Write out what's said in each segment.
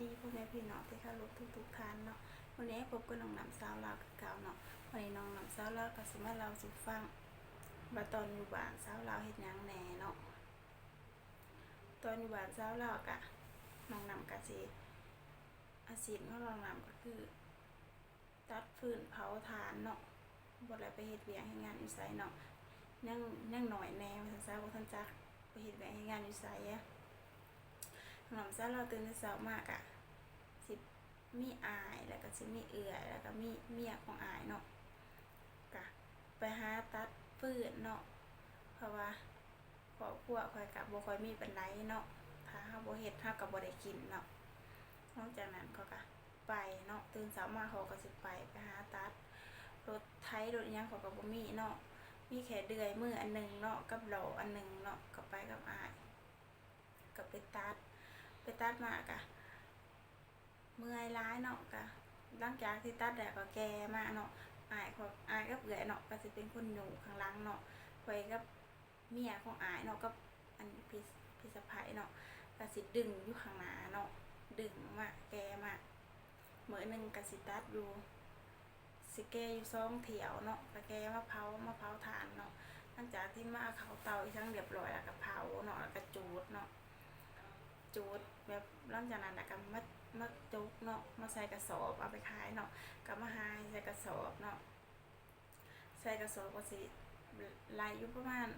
ดีพ่อแม่พี่น้องที่เคารพทุกท่านเนาะวันนี้พบกับน้องน้ำสาวลาวกับเก่าเนาะวันนี้น้องน้ำสาวลาวก็สิมาเล่าสู่ฟังว่าตอนอยู่บ้านสาวลาวเฮ็ดหยังแหน่เนาะตอนอยู่บ้านสาวลาวกะน้องน้ำก็สิอาชีพของน้องน้ำก็คือตัดฟืนเผาถ่านเนาะบ่ได้ไปเฮ็ดเวียกเฮ็ดงานอยู่ไสเนาะยังน้อยแน่ว่าซั่นซะบ่ทันจักไปเฮ็ดเวียกเฮ็ดงานอยู่ไสอะน้องสาวลาวตื่นแต่เช้ามากะสิมีอายแล้วก็สิมีเอื้อยแล้วก็มีเมียของอายเนาะกะไปหาตัดฟืนเนาะเพราะว่าครอบครัวข่อยก็บ่ค่อยมีปานใดเนาะถ้าเฮาบ่เฮ็ดเฮาก็บ่ได้กินเนาะนอกจากนั้นเขาก็ไปเนาะตื่นเช้ามาเขาก็สิไปหาตัดรถไถรถอิหยังเขาก็บ่มีเนาะมีแค่เดือยมืออันนึงเนาะกับโหลอันนึงเนาะก็ไปกับอายก็ไปตัดมากะเมื่อยร้ายเนาะกะหลังจากที่ตัดแล้วก็แก่มาเนาะอายกับเอื้อยเนาะก็สิเป็นคนอยู่ข้างหลังเนาะข่อยกับเมียของอายเนาะกับอันพี่สะใภ้เนาะก็สิดึงอยู่ข้างหน้าเนาะดึงมาแก่มามื้อนึงก็สิตัดอยู่สิแก่อยู่2เที่ยวเนาะก็แก่มาเผาถ่านเนาะหลังจากที่มาเข้าเตาอีทั้งเรียบร้อยแล้วก็เผาเนาะแล้วก็จูดเนาะจูดแบบหลังจากนั้นแล้วก็มาจุกเนาะมาใส่กระสอบเอาไปขายเนาะก็มาหายใส่กระสอบเนาะใส่กระสอบก็สิไหลอยู่ประมาณ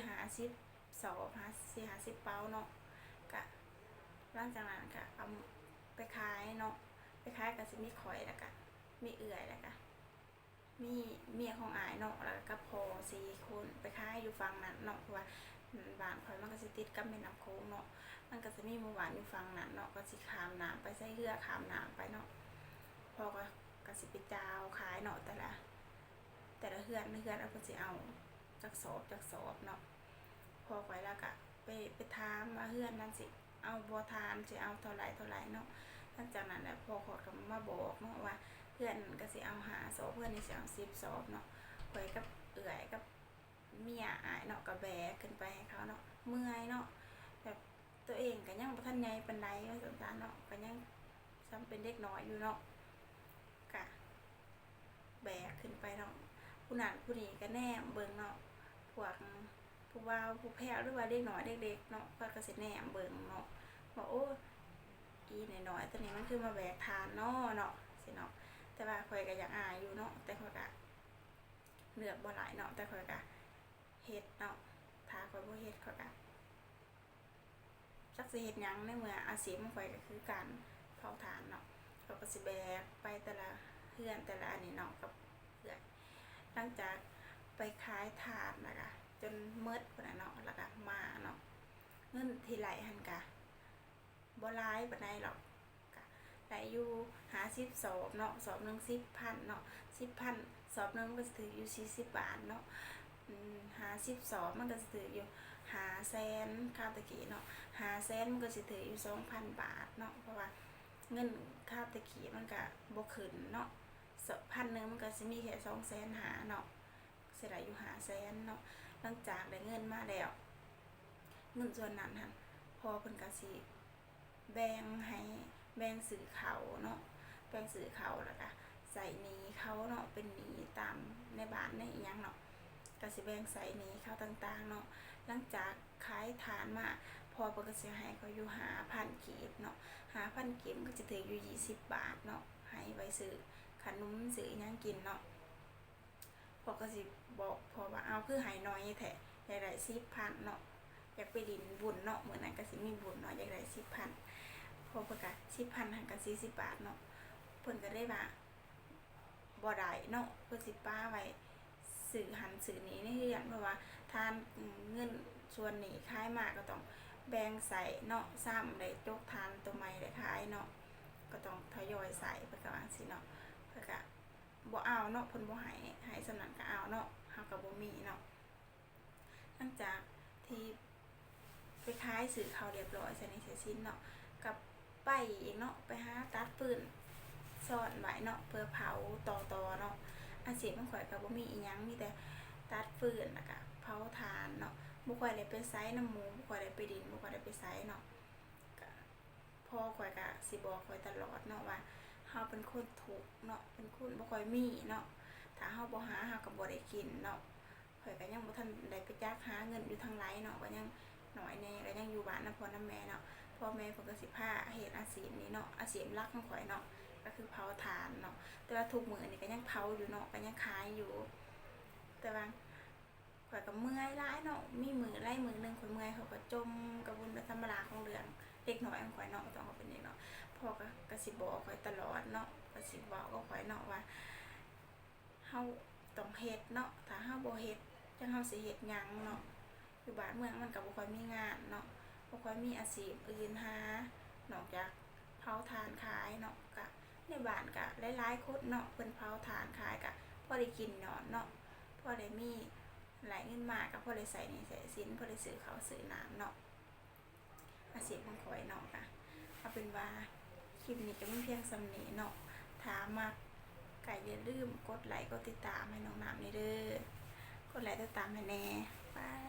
4-50สอบ4-50เป้าเนาะก็หลังจากนั้นก็เอาไปขายเนาะไปขายก็สิมีข่อยแล้วก็มีเอื้อยแล้วก็มีเมียของอายเนาะแล้วก็พ่อ4คนไปขายอยู่ฝั่งนั้นเนาะเพราะว่าบ้านข่อยมันก็สิติดกับแม่น้ำโขงเนาะมันก็จะมีหมู่บ้านอยู่ฝั่งนั้นเนาะก็สิข้ามน้ำไปใส่เรือข้ามน้ำไปเนาะพ่อก็สิไปจาวขายเนาะแต่ละเฮือนเอาก็สิเอาจักสอบเนาะพอไปแล้วก็ไปถามว่าเฮือนนั้นสิเอาบ่ทานสิเอาเท่าไหร่เนาะหลังจากนั้นแหละพ่อเขาก็มาบอกเนาะว่าเพื่อนก็สิเอา5สอบเพื่อนนี่สิเอา10สอบเนาะข่อยกับเอื้อยกับเมียอายเนาะก็แบกขึ้นไปให้เขาเนาะเมื่อยเนาะแบบตัวเองก็ยังบ่ทันใหญ่ปานใดว่าซั่นซะเนาะก็ยังซ้ำเป็นเด็กน้อยอยู่เนาะก็แบกขึ้นไปเนาะผู้นั้นผู้นี้ก็แนมเบิ่งเนาะพวกผู้บ่าวผู้แพ้หรือว่าเด็กน้อยเด็กๆเนาะเพิ่นก็สิแนมเบิ่งเนาะว่าโอ้อีน้อยๆตัวนี้มันคือมาแบกทานเนาะสิเนาะแต่ว่าข่อยก็อยากอายอยู่เนาะแต่ข่อยก็เลือกบ่หลายเนาะแต่ข่อยก็เฮ็ดเนาะถ้าข่อยบ่เฮ็ดข่อยก็จักสิเฮ็ดหยังในเมื่ออาชีพของข่อยก็คือการเผาถ่านเนาะเขาก็สิแบกไปแต่ละเฮือนแต่ละอันนี้เนาะกับเอื้อยหลังจากไปขายถ่านแล้วก็จนหมดพุ่นน่ะเนาะแล้วก็มาเนาะเงินที่ไหลหั่นก็บ่หลายปานใดหรอกก็ไหลอยู่50สอบเนาะสอบนึง10,000เนาะ10,000สอบนึงก็สิถืออยู่40บาทเนาะ50สอบมันก็สิถืออยู่500,000ค่าตะกี้เนาะ500,000มันก็สิถืออยู่2,000 บาทเนาะเพราะว่าเงินค่าตะกี้มันก็บ่ขึ้นเนาะ1,000นึงมันก็สิมีแค่250,000เนาะสิได้อยู่500,000เนาะหลังจากได้เงินมาแล้วเงินส่วนนั้นหั่นพอเพิ่นก็สิแบ่งซื้อข้าวเนาะแบ่งซื้อข้าวแล้วก็ใส่หนี้เขาเนาะเป็นหนี้ตามในบ้านในอิหยังเนาะก็สิแบ่งใส่หนี้เขาต่างๆเนาะหลังจากขายฐานมาพอเพิ่นก็สิให้เขาอยู่5,000กีบเนาะ5,000กีบก็จะถืออยู่20บาทเนาะให้ไว้ซื้อขนมซื้ออิหยังกินเนาะพอก็สิบอกพอว่าเอาคือให้น้อยแท้อยากได้10,000เนาะอยากไปดินบุญเนาะมื้อนั้นก็สิมีบุญเนาะอยากได้10,000พอเพิ่นก็10,000หันก็40บาทเนาะเพิ่นก็ได้ว่าบ่ได้เนาะเพิ่นสิป้าไว้ซื้อหันซื้อนี้ในเฮือนเพราะว่าทานเงินส่วนนี้ขายมาก็ต้องแบ่งใส่เนาะซ้ำได้จกทานตัวใหม่ได้ขายเนาะก็ต้องทยอยใส่เพิ่นก็ว่าสิเนาะเพิ่นก็บ่เอาเนาะเพิ่นบ่ให้สำนั้นก็เอาเนาะเฮาก็บ่มีเนาะหลังจากที่ไปขายซื้อข้าวเรียบร้อยใส่ในเสร็จสิ้นเนาะกับไปอีกเนาะไปหาตัดฟืนซ่อนไว้เนาะเพื่อเผาต่อเนาะอาชีพของข่อยก็บ่มีอีหยังมีแต่ตัดฟืนแล้วก็เผาถ่านเนาะบ่ค่อยได้ไปไสน้ำหมู่บ่ค่อยได้ไปดินบ่ค่อยได้ไปไสเนาะก็พ พ่อข่อยก็สิบอกข่อยตลอดเนาะว่าเฮาเป็นคนทุกข์เนาะเป็นคนบ่ค่อยมีเนาะถ้าเฮาบ่หาเฮาก็บ่ได้กินเนาะข่อยก็ยังบ่ทันได้ไปจักหาเงินอยู่ทางไรเนาะก็ยังน้อยแน่ก็ยังอยู่บ้านนำพ่อนำแม่เนาะพ่อแม่เพิ่นก็สิพาเฮ็ดอาชีพนี้เนาะอาชีพหลักของข่อยเนาะก็คือเผาถ่านเนาะแต่ว่าทุกมื้อนี่ก็ยังเผาอยู่เนาะก็ยังขายอยู่แต่ว่าข่อยก็เมื่อยหลายเนาะมีมื้อหลายมื้อนึงข่อยเมื่อยเขาก็จมกระวนไปธรรมดาของเรื่องเด็กน้อยของข่อยเนาะต้องเขาเป็นเด็กเนาะพ่อก็สิบอกข่อยตลอดเนาะก็สิบอกกับข่อยเนาะว่าเฮาต้องเฮ็ดเนาะถ้าเฮาบ่เฮ็ดจังเฮาสิเฮ็ดหยังเนาะอยู่บ้านเมืองมันก็บ่ค่อยมีงานเนาะบ่ค่อยมีอาชีพอื่นหานอกจากเผาถ่านขายเนาะก็ในบ้านก็หลายๆคนเนาะเพิ่นเผาถ่านขายก็พอได้กินเนาะพอได้มีไหลเงินมาก็พอได้ใส่หนี้ใส่สินพอได้ซื้อข้าวซื้อน้ำเนาะอาชีพของข่อยเนาะก็เอาเป็นว่าคลิปนี้ก็มีเพียงส่ำนี้เนาะถ้ามักก็อย่าลืมกดไลค์กดติดตามให้น้องน้ำนี่เด้อกดไลค์ติดตามให้แน่บาย